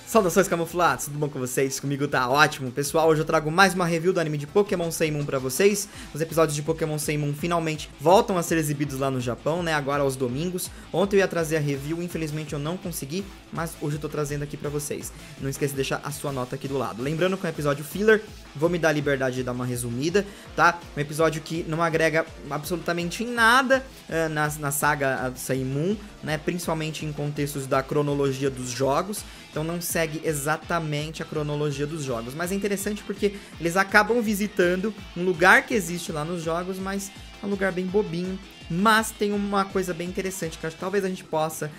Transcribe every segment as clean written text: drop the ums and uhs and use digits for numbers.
Saudações camuflados, tudo bom com vocês? Comigo tá ótimo. Pessoal, hoje eu trago mais uma review do anime de Pokémon Sun Moon pra vocês. Os episódios de Pokémon Sun Moon finalmente voltam a ser exibidos lá no Japão, né? Agora aos domingos. Ontem eu ia trazer a review, infelizmente eu não consegui, mas hoje eu tô trazendo aqui pra vocês. Não esqueça de deixar a sua nota aqui do lado. Lembrando que é um episódio filler, vou me dar a liberdade de dar uma resumida, tá? Um episódio que não agrega absolutamente em nada na saga Sun Moon, né? Principalmente em contextos da cronologia dos jogos. Então não segue exatamente a cronologia dos jogos, mas é interessante porque eles acabam visitando um lugar que existe lá nos jogos, mas é um lugar bem bobinho, mas tem uma coisa bem interessante que acho que talvez a gente possa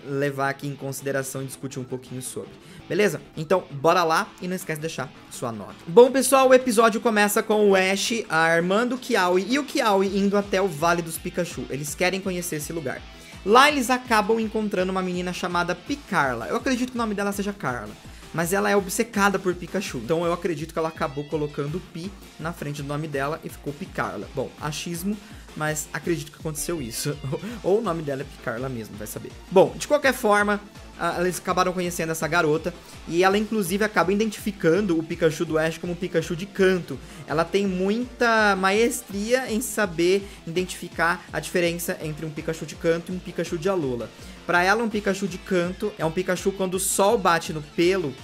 levar aqui em consideração e discutir um pouquinho sobre. Beleza? Então bora lá e não esquece de deixar sua nota. Bom pessoal, o episódio começa com o Ash armando o Kiawe e o Kiawe indo até o Vale dos Pikachu. Eles querem conhecer esse lugar. Lá eles acabam encontrando uma menina chamada Picarla. Eu acredito que o nome dela seja Carla, mas ela é obcecada por Pikachu. Então eu acredito que ela acabou colocando Pi na frente do nome dela e ficou Picarla. Bom, achismo, mas acredito que aconteceu isso. Ou o nome dela é Picarla mesmo, vai saber. Bom, de qualquer forma, eles acabaram conhecendo essa garota e ela inclusive acaba identificando o Pikachu do Ash como um Pikachu de canto. Ela tem muita maestria em saber identificar a diferença entre um Pikachu de canto e um Pikachu de Alola. Para ela, um Pikachu de canto é um Pikachu quando o sol bate no pelo,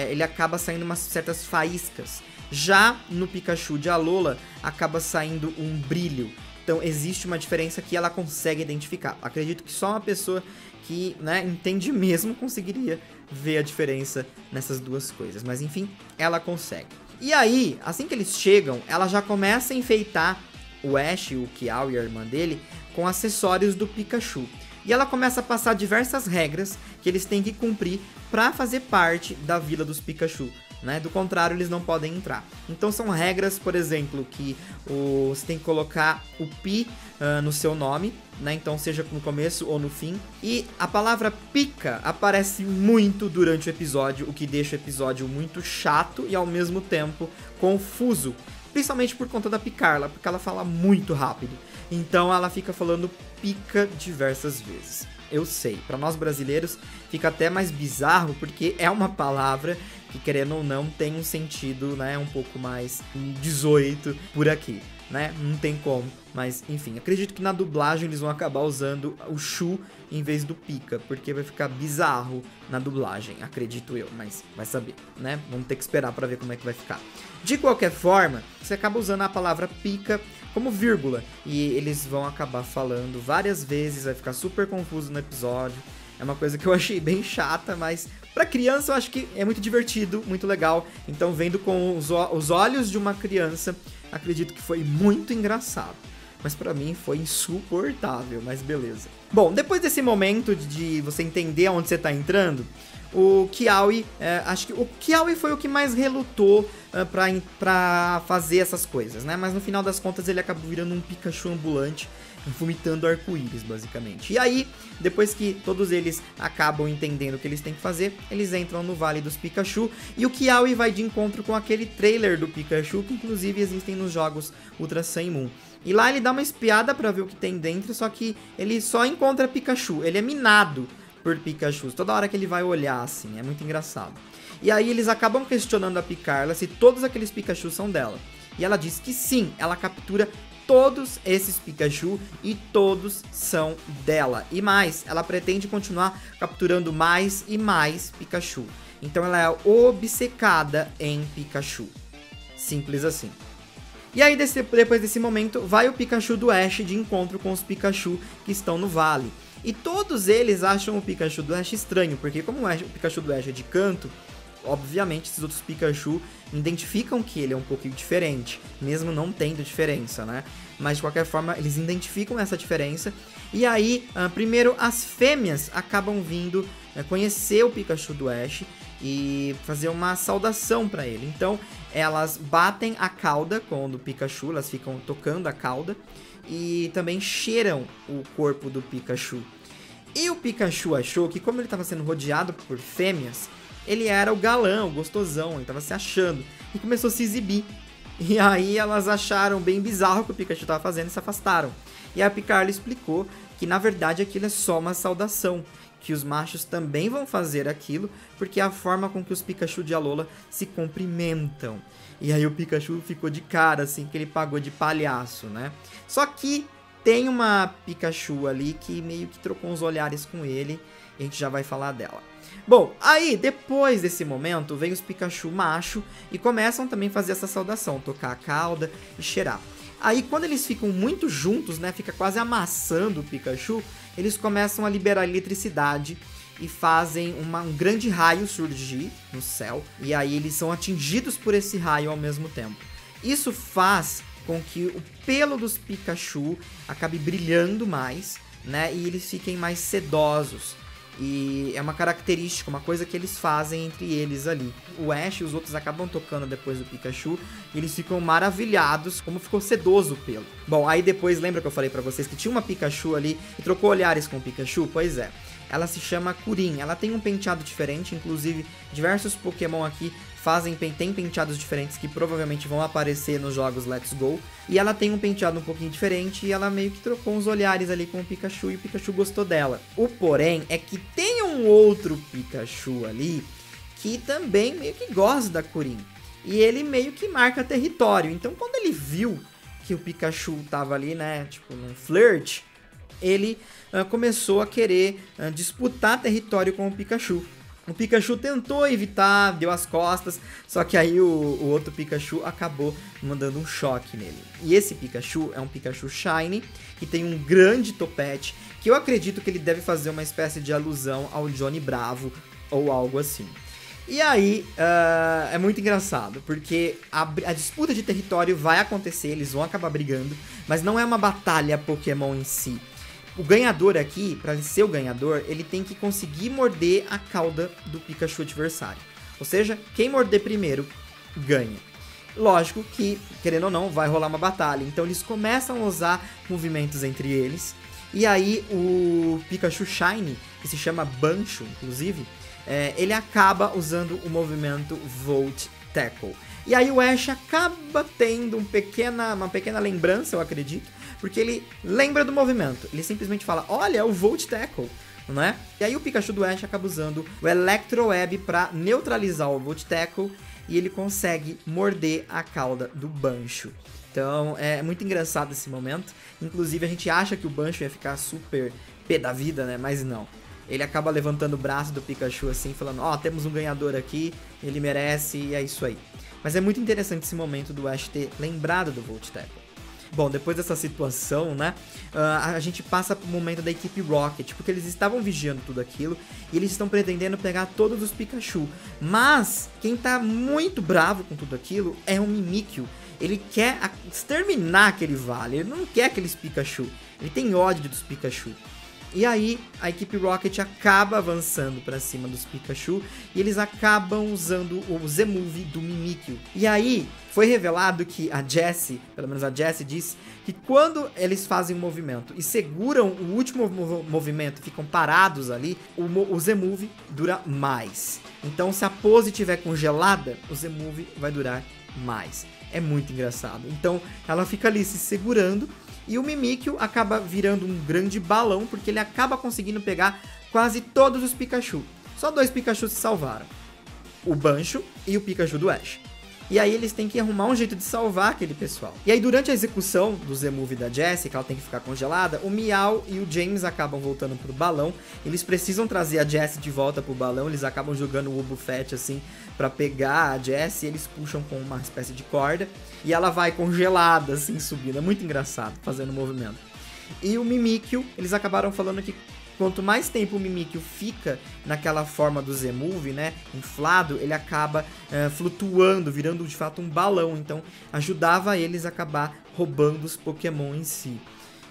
ele acaba saindo umas certas faíscas. Já no Pikachu de Alola, acaba saindo um brilho. Então existe uma diferença que ela consegue identificar. Acredito que só uma pessoa que, né, entende mesmo conseguiria ver a diferença nessas duas coisas. Mas enfim, ela consegue. E aí, assim que eles chegam, ela já começa a enfeitar o Ash, o Kiawe e a irmã dele com acessórios do Pikachu. E ela começa a passar diversas regras que eles têm que cumprir para fazer parte da Vila dos Pikachu, né? Do contrário, eles não podem entrar. Então são regras, por exemplo, que você tem que colocar o Pi no seu nome, né? Então seja no começo ou no fim. E a palavra pica aparece muito durante o episódio, o que deixa o episódio muito chato e ao mesmo tempo confuso. Principalmente por conta da Picarla, porque ela fala muito rápido. Então ela fica falando pica diversas vezes. Eu sei, para nós brasileiros fica até mais bizarro, porque é uma palavra que, querendo ou não, tem um sentido, né, um pouco mais 18 por aqui, né? Não tem como, mas enfim, acredito que na dublagem eles vão acabar usando o Chu em vez do pica, porque vai ficar bizarro na dublagem, acredito eu, mas vai saber, né? Vamos ter que esperar para ver como é que vai ficar. De qualquer forma, você acaba usando a palavra pica como vírgula, e eles vão acabar falando várias vezes, vai ficar super confuso no episódio. É uma coisa que eu achei bem chata, mas pra criança eu acho que é muito divertido, muito legal. Então, vendo com os olhos de uma criança, acredito que foi muito engraçado. Mas pra mim foi insuportável, mas beleza. Bom, depois desse momento de você entender aonde você tá entrando, o Kiawe, acho que o Kiawe foi o que mais relutou pra fazer essas coisas, né? Mas no final das contas ele acabou virando um Pikachu ambulante, vomitando arco-íris, basicamente. E aí, depois que todos eles acabam entendendo o que eles têm que fazer, eles entram no Vale dos Pikachu, e o Kiawe vai de encontro com aquele trailer do Pikachu, que inclusive existem nos jogos Ultra Sun Moon. E lá ele dá uma espiada pra ver o que tem dentro, só que ele só encontra Pikachu, ele é minado por Pikachu, toda hora que ele vai olhar assim, é muito engraçado. E aí eles acabam questionando a Picarla se todos aqueles Pikachu são dela. E ela diz que sim, ela captura todos esses Pikachu e todos são dela. E mais, ela pretende continuar capturando mais e mais Pikachu. Então ela é obcecada em Pikachu. Simples assim. E aí depois desse momento, vai o Pikachu do Ash de encontro com os Pikachu que estão no vale. E todos eles acham o Pikachu do Ash estranho, porque como o Pikachu do Ash é de canto, obviamente esses outros Pikachu identificam que ele é um pouquinho diferente, mesmo não tendo diferença, né? Mas de qualquer forma, eles identificam essa diferença. E aí, primeiro as fêmeas acabam vindo conhecer o Pikachu do Ash e fazer uma saudação para ele. Então, elas batem a cauda com o do Pikachu, elas ficam tocando a cauda e também cheiram o corpo do Pikachu. E o Pikachu achou que, como ele estava sendo rodeado por fêmeas, ele era o galã, o gostosão, ele estava se achando e começou a se exibir. E aí elas acharam bem bizarro o que o Pikachu estava fazendo e se afastaram. E a Picarla explicou que na verdade aquilo é só uma saudação, que os machos também vão fazer aquilo, porque é a forma com que os Pikachu de Alola se cumprimentam. E aí o Pikachu ficou de cara, assim, que ele pagou de palhaço, né? Só que tem uma Pikachu ali que meio que trocou uns olhares com ele, e a gente já vai falar dela. Bom, aí depois desse momento, vem os Pikachu macho e começam também a fazer essa saudação, tocar a cauda e cheirar. Aí quando eles ficam muito juntos, né, fica quase amassando o Pikachu, eles começam a liberar eletricidade e fazem um grande raio surgir no céu. E aí eles são atingidos por esse raio ao mesmo tempo. Isso faz com que o pelo dos Pikachu acabe brilhando mais, né, e eles fiquem mais sedosos. E é uma característica, uma coisa que eles fazem entre eles ali. O Ash e os outros acabam tocando depois do Pikachu e eles ficam maravilhados como ficou sedoso o pelo. Bom, aí depois lembra que eu falei pra vocês que tinha uma Pikachu ali e trocou olhares com o Pikachu? Pois é, ela se chama Kurin, ela tem um penteado diferente, inclusive diversos Pokémon aqui tem penteados diferentes que provavelmente vão aparecer nos jogos Let's Go. E ela tem um penteado um pouquinho diferente e ela meio que trocou uns olhares ali com o Pikachu e o Pikachu gostou dela. O porém é que tem um outro Pikachu ali que também meio que gosta da Kurin. E ele meio que marca território. Então quando ele viu que o Pikachu tava ali, né, tipo num flirt, ele começou a querer disputar território com o Pikachu. O Pikachu tentou evitar, deu as costas, só que aí o outro Pikachu acabou mandando um choque nele. E esse Pikachu é um Pikachu Shiny, que tem um grande topete, que eu acredito que ele deve fazer uma espécie de alusão ao Johnny Bravo, ou algo assim. E aí, é muito engraçado, porque a disputa de território vai acontecer, eles vão acabar brigando, mas não é uma batalha Pokémon em si. O ganhador aqui, para ser o ganhador, ele tem que conseguir morder a cauda do Pikachu adversário. Ou seja, quem morder primeiro, ganha. Lógico que, querendo ou não, vai rolar uma batalha. Então eles começam a usar movimentos entre eles. E aí o Pikachu Shiny, que se chama Bancho, inclusive, ele acaba usando o movimento Volt Tackle. E aí o Ash acaba tendo uma pequena lembrança, eu acredito, porque ele lembra do movimento. Ele simplesmente fala, olha, é o Volt Tackle, não é? E aí o Pikachu do Ash acaba usando o Electro Web para neutralizar o Volt Tackle e ele consegue morder a cauda do Bancho. Então é muito engraçado esse momento. Inclusive a gente acha que o Bancho ia ficar super pé da vida, né? Mas não. Ele acaba levantando o braço do Pikachu assim, falando, ó, temos um ganhador aqui, ele merece e é isso aí. Mas é muito interessante esse momento do Ash ter lembrado do Volt Tackle. Bom, depois dessa situação, né, a gente passa pro momento da equipe Rocket, porque eles estavam vigiando tudo aquilo e eles estão pretendendo pegar todos os Pikachu. Mas quem tá muito bravo com tudo aquilo é o Mimikyu. Ele quer exterminar aquele vale, ele não quer aqueles Pikachu, ele tem ódio dos Pikachu. E aí a equipe Rocket acaba avançando pra cima dos Pikachu e eles acabam usando o Z-Move do Mimikyu. E aí foi revelado que a Jessie, pelo menos a Jessie, disse que quando eles fazem um movimento e seguram o último movimento e ficam parados ali, o Z-Move dura mais. Então se a pose estiver congelada, o Z-Move vai durar mais. É muito engraçado. Então ela fica ali se segurando e o Mimikyu acaba virando um grande balão, porque ele acaba conseguindo pegar quase todos os Pikachu. Só 2 Pikachu se salvaram. O Bancho e o Pikachu do Ash. E aí eles têm que arrumar um jeito de salvar aquele pessoal. E aí durante a execução do Z-Move da Jessie, que ela tem que ficar congelada, o Meow e o James acabam voltando pro balão. Eles precisam trazer a Jessie de volta pro balão, eles acabam jogando o Wobbuffet assim pra pegar a Jessie, eles puxam com uma espécie de corda e ela vai congelada assim subindo. É muito engraçado fazendo o movimento. E o Mimikyu, eles acabaram falando que quanto mais tempo o Mimikyu fica naquela forma do Z-Move, né, inflado, ele acaba flutuando, virando de fato um balão. Então ajudava eles a acabar roubando os Pokémon em si.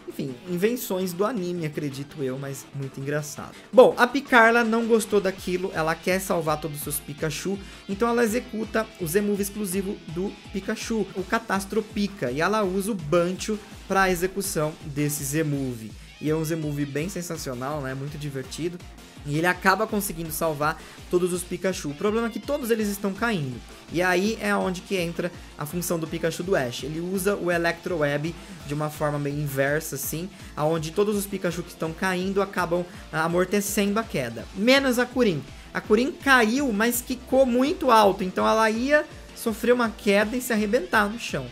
Enfim, invenções do anime, acredito eu, mas muito engraçado. Bom, a Picarla não gostou daquilo, ela quer salvar todos os seus Pikachu, então ela executa o Z-Move exclusivo do Pikachu, o Catastropica, e ela usa o Bancho para a execução desse Z-Move. e é um Z-Move bem sensacional, né? Muito divertido. E ele acaba conseguindo salvar todos os Pikachu. O problema é que todos eles estão caindo. E aí é onde que entra a função do Pikachu do Ash. Ele usa o Electro Web de uma forma meio inversa, assim, onde todos os Pikachu que estão caindo acabam amortecendo a queda. Menos a Kurin. A Kurin caiu, mas quicou muito alto, então ela ia sofrer uma queda e se arrebentar no chão.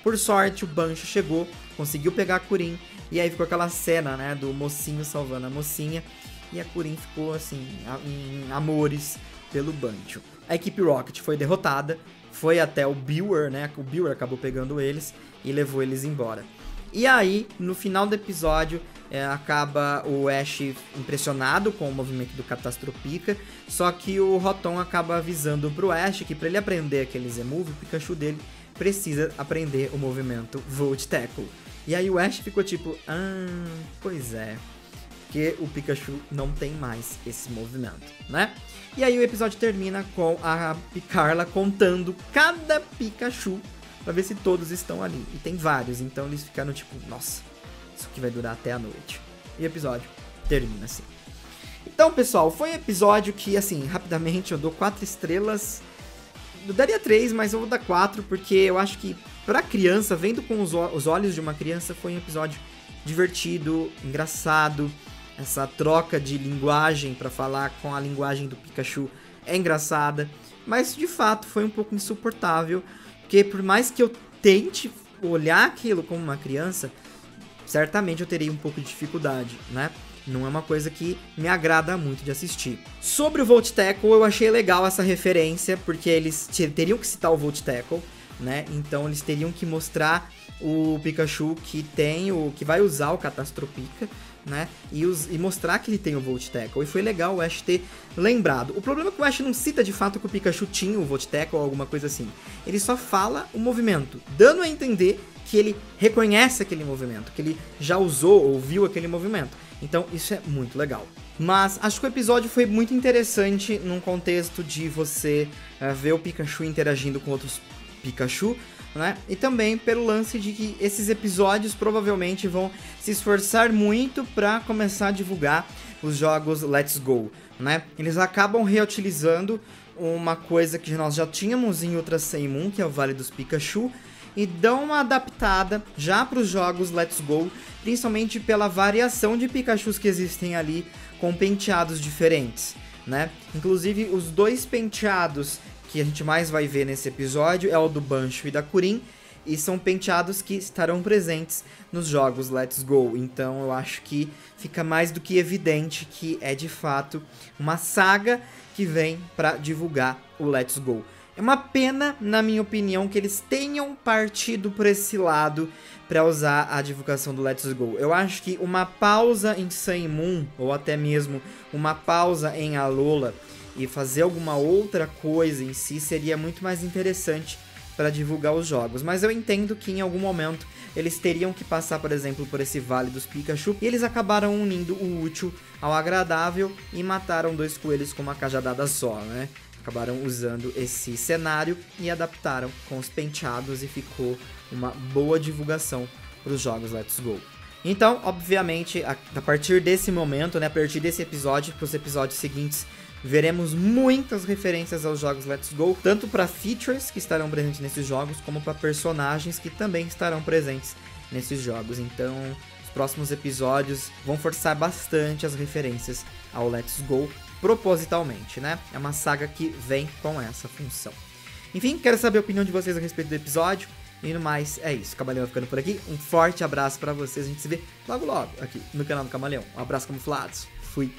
Por sorte, o Bancho chegou, conseguiu pegar a Kurin, e aí ficou aquela cena, né, do mocinho salvando a mocinha. E a Kurin ficou, assim, em amores pelo Bancho. A equipe Rocket foi derrotada, foi até o Bewer, né? O Bewer acabou pegando eles e levou eles embora. E aí, no final do episódio, acaba o Ash impressionado com o movimento do Catastropica, só que o Rotom acaba avisando pro Ash que para ele aprender aquele Z-Move, o Pikachu dele precisa aprender o movimento Volt Tackle. E aí o Ash ficou tipo, pois é, que o Pikachu não tem mais esse movimento, né? E aí o episódio termina com a Carla contando cada Pikachu pra ver se todos estão ali. E tem vários, então eles ficaram tipo, nossa, isso aqui vai durar até a noite. E o episódio termina assim. Então, pessoal, foi um episódio que, assim, rapidamente eu dou 4 estrelas. Eu daria 3, mas eu vou dar 4, porque eu acho que pra criança, vendo com os olhos de uma criança, foi um episódio divertido, engraçado. Essa troca de linguagem para falar com a linguagem do Pikachu é engraçada, mas de fato foi um pouco insuportável, porque por mais que eu tente olhar aquilo como uma criança, certamente eu teria um pouco de dificuldade, né? Não é uma coisa que me agrada muito de assistir. Sobre o Volt Tackle, eu achei legal essa referência, porque eles teriam que citar o Volt Tackle, né? Então eles teriam que mostrar o Pikachu que vai usar o Catastropica, né? E mostrar que ele tem o Volt Tackle. E foi legal o Ash ter lembrado. O problema é que o Ash não cita de fato que o Pikachu tinha o Volt Tackle ou alguma coisa assim. Ele só fala o movimento, dando a entender que ele reconhece aquele movimento, que ele já usou ou viu aquele movimento. Então isso é muito legal. Mas acho que o episódio foi muito interessante num contexto de você ver o Pikachu interagindo com outros Pikachu, né? E também pelo lance de que esses episódios provavelmente vão se esforçar muito para começar a divulgar os jogos Let's Go, né? Eles acabam reutilizando uma coisa que nós já tínhamos em Ultra Senmun, que é o Vale dos Pikachu, e dão uma adaptada já para os jogos Let's Go, principalmente pela variação de Pikachus que existem ali com penteados diferentes, né? Inclusive os 2 penteados que a gente mais vai ver nesse episódio é o do Bancho e da Kurin, e são penteados que estarão presentes nos jogos Let's Go. Então eu acho que fica mais do que evidente que é de fato uma saga que vem para divulgar o Let's Go. É uma pena, na minha opinião, que eles tenham partido por esse lado para usar a divulgação do Let's Go. Eu acho que uma pausa em Sun Moon, ou até mesmo uma pausa em Alola, e fazer alguma outra coisa em si seria muito mais interessante para divulgar os jogos. Mas eu entendo que em algum momento eles teriam que passar, por exemplo, por esse Vale dos Pikachu, e eles acabaram unindo o útil ao agradável e mataram 2 coelhos com uma cajadada só, né? Acabaram usando esse cenário e adaptaram com os penteados e ficou uma boa divulgação para os jogos Let's Go. Então, obviamente, a partir desse momento, né, a partir desse episódio, para os episódios seguintes, veremos muitas referências aos jogos Let's Go, tanto para features que estarão presentes nesses jogos, como para personagens que também estarão presentes nesses jogos. Então, os próximos episódios vão forçar bastante as referências ao Let's Go, propositalmente, né? É uma saga que vem com essa função. Enfim, quero saber a opinião de vocês a respeito do episódio. E no mais, é isso. Camaleão vai ficando por aqui. Um forte abraço pra vocês. A gente se vê logo logo aqui no canal do Camaleão. Um abraço, camuflados. Fui.